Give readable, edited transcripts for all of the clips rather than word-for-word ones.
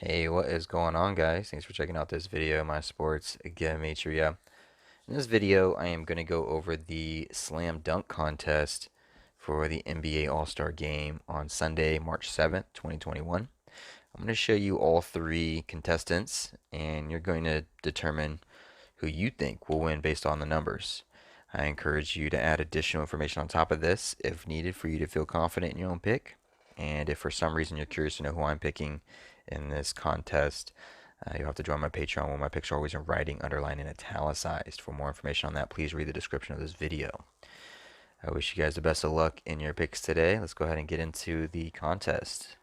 Hey, what is going on, guys? Thanks for checking out this video, my sports Gematria. In this video, I am going to go over the slam dunk contest for the NBA All-Star Game on Sunday, March 7th, 2021. I'm going to show you all three contestants, and you're going to determine who you think will win based on the numbers. I encourage you to add additional information on top of this if needed for you to feel confident in your own pick. And if for some reason you're curious to know who I'm picking in this contest, you'll have to join my Patreon where my picks are always in writing, underlined, and italicized. For more information on that, please read the description of this video. I wish you guys the best of luck in your picks today. Let's go ahead and get into the contest.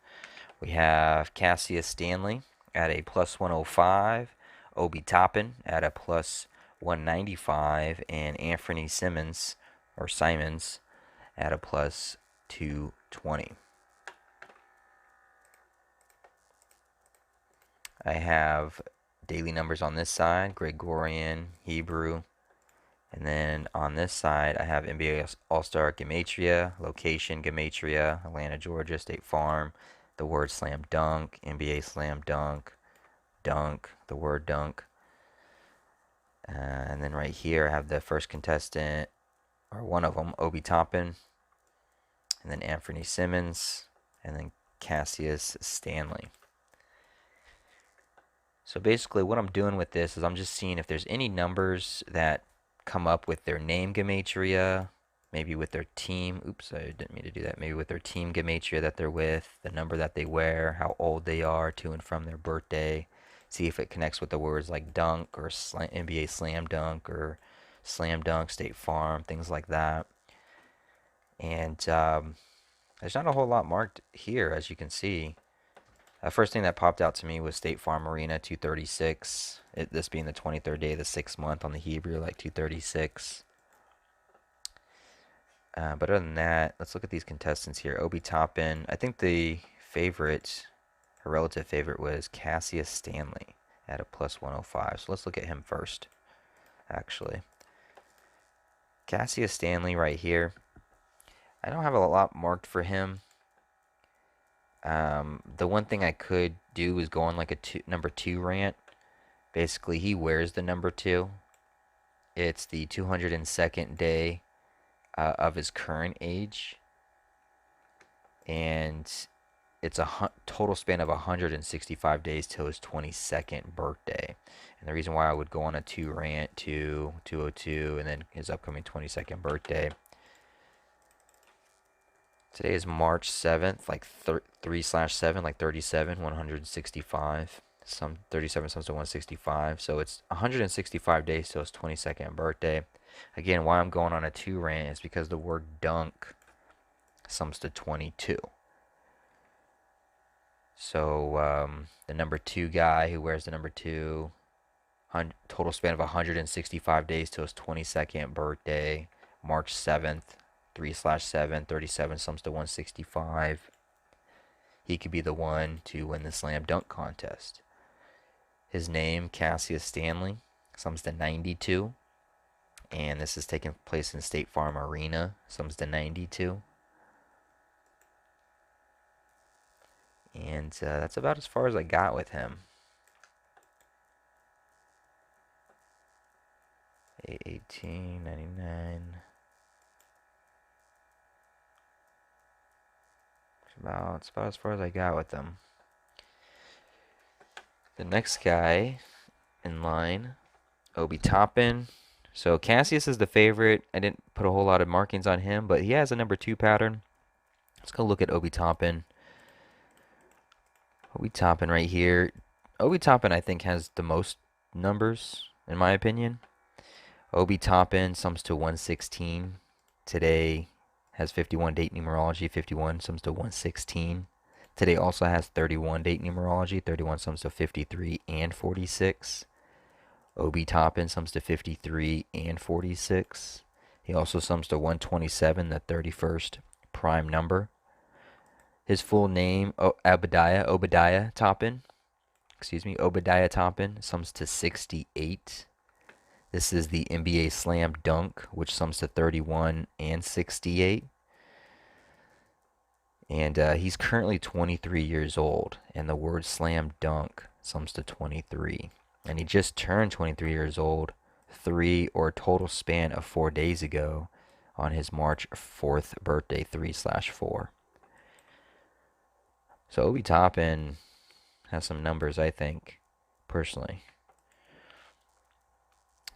We have Cassius Stanley at a plus 105, Obie Toppin at a plus 195, and Anthony Simmons, or Simons, at a plus 220. I have daily numbers on this side, Gregorian, Hebrew. And then on this side, I have NBA All-Star Gematria, location Gematria, Atlanta, Georgia, State Farm, the word slam dunk, NBA slam dunk, dunk, the word dunk. And then right here, I have the first contestant, or one of them, Obie Toppin, and then Anthony Simmons, and then Cassius Stanley. So basically what I'm doing with this is I'm just seeing if there's any numbers that come up with their name Gematria, maybe with their team. Oops, I didn't mean to do that. Maybe with their team Gematria that they're with, the number that they wear, how old they are to and from their birthday. See if it connects with the words like dunk or NBA slam dunk or slam dunk, State Farm, things like that. And there's not a whole lot marked here, as you can see. First thing that popped out to me was State Farm Arena 236. This being the 23rd day of the 6th month on the Hebrew, like 236. But other than that, let's look at these contestants here. Obie Toppin. I think the favorite, her relative favorite, was Cassius Stanley at a plus 105. So let's look at him first, actually. Cassius Stanley right here. I don't have a lot marked for him. The one thing I could do is go on like a number 2 rant. Basically, he wears the number 2. It's the 202nd day of his current age. And it's a total span of 165 days till his 22nd birthday. And the reason why I would go on a 2 rant to 202 and then his upcoming 22nd birthday. Today is March 7th, like 3/7, like 37, 165. Some 37 sums to 165. So it's 165 days till his 22nd birthday. Again, why I'm going on a 2 rant is because the word dunk sums to 22. So the number 2 guy who wears the number 2, total span of 165 days till his 22nd birthday, March 7th. 3/7, 37 sums to 165. He could be the one to win the slam dunk contest. His name, Cassius Stanley, sums to 92. And this is taking place in State Farm Arena, sums to 92. And that's about as far as I got with him. 818, 99. It's about as far as I got with them. The next guy in line, Obie Toppin. So Cassius is the favorite. I didn't put a whole lot of markings on him, but he has a number 2 pattern. Let's go look at Obie Toppin. Obie Toppin right here. Obie Toppin, I think, has the most numbers, in my opinion. Obie Toppin sums to 116. Today has 51 date numerology. 51 sums to 116. Today also has 31 date numerology. 31 sums to 53 and 46. Obie Toppin sums to 53 and 46. He also sums to 127, the 31st prime number. His full name, Obadiah Toppin. Obadiah Toppin sums to 68. This is the NBA Slam Dunk, which sums to 31 and 68. And he's currently 23 years old, and the word slam dunk sums to 23. And he just turned 23 years old, or total span of 4 days ago, on his March 4th birthday, 3/4. So Obi Toppin has some numbers, I think, personally.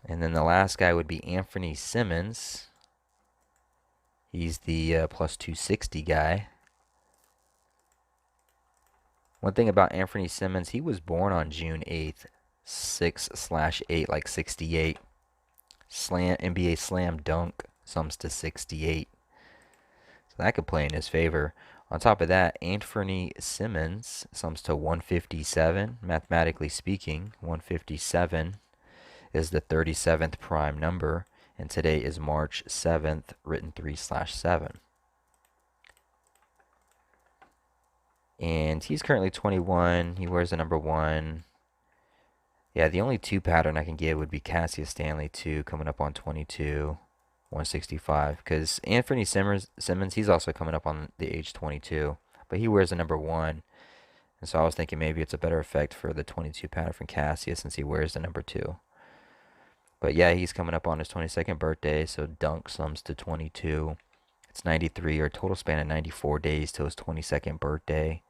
And then the last guy would be Anthony Simmons. He's the plus 260 guy. One thing about Anthony Simmons, he was born on June 8th, 6/8, like 68. NBA slam dunk sums to 68. So that could play in his favor. On top of that, Anthony Simmons sums to 157. Mathematically speaking, 157 is the 37th prime number, and today is March 7th, written 3/7. And he's currently 21. He wears the number 1. Yeah, the only 2 pattern I can give would be Cassius Stanley 2, coming up on 22, 165. Because Anthony Simmons, he's also coming up on the age 22, but he wears the number 1. And so I was thinking maybe it's a better effect for the 22 pattern from Cassius since he wears the number 2. But yeah, he's coming up on his 22nd birthday, so dunk sums to 22. It's 93, or total span of 94 days till his 22nd birthday.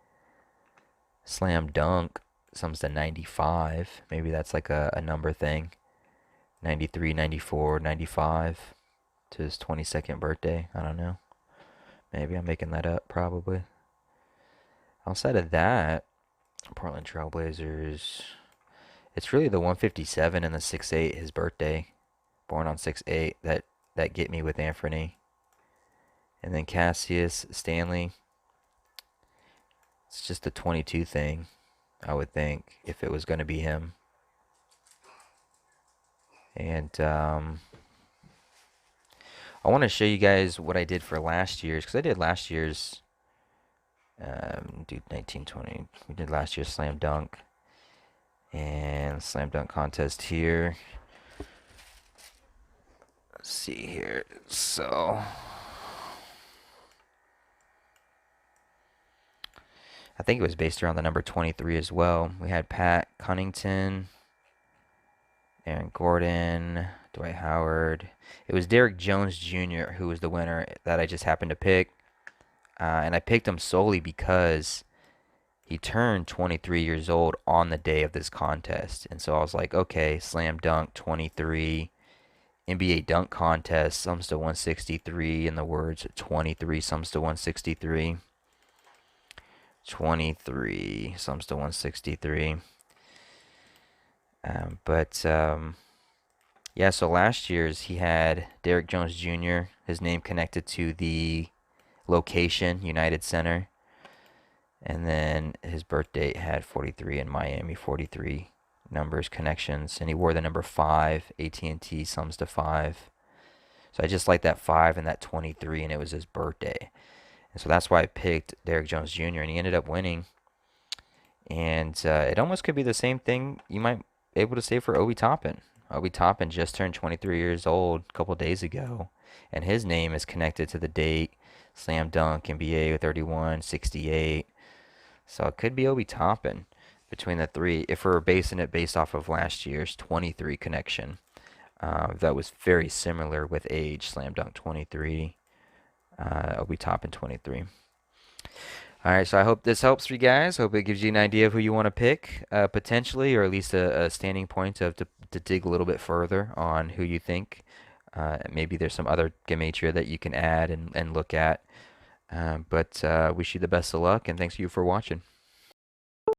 Slam dunk sums to 95. Maybe that's like a number thing. 93, 94, 95 to his 22nd birthday. I don't know. Maybe I'm making that up, probably. Outside of that, Portland Trailblazers, it's really the 157 and the 6/8, his birthday. Born on 6/8, that get me with Anthony. And then Cassius Stanley, it's just a 22 thing, I would think, if it was going to be him. And I want to show you guys what I did for last year's, because I did last year's, dude, 1920. We did last year's slam dunk. And slam dunk contest here. Let's see here. So I think it was based around the number 23 as well. We had Pat Cunnington, Aaron Gordon, Dwight Howard. It was Derrick Jones Jr. who was the winner that I just happened to pick. And I picked him solely because he turned 23 years old on the day of this contest. And so I was like, okay, slam dunk 23. NBA dunk contest sums to 163, and the words 23 sums to 163. 23 sums to 163. Yeah, so last year's he had Derrick Jones Jr., his name connected to the location, United Center. And then his birth date had 43 in Miami, 43 numbers, connections. And he wore the number 5, AT&T sums to 5. So I just like that 5 and that 23, and it was his birthday. And so that's why I picked Derrick Jones Jr., and he ended up winning. And it almost could be the same thing you might be able to say for Obi Toppin. Obi Toppin just turned 23 years old a couple days ago, and his name is connected to the date, slam dunk, NBA 31, 68. So it could be Obi Toppin between the 3, if we're basing it based off of last year's 23 connection. That was very similar with age, slam dunk 23, Obi Toppin 23. All right, so I hope this helps you guys. Hope it gives you an idea of who you want to pick, potentially, or at least a standing point to dig a little bit further on who you think. Maybe there's some other Gematria that you can add and look at. But wish you the best of luck, and thanks you for watching.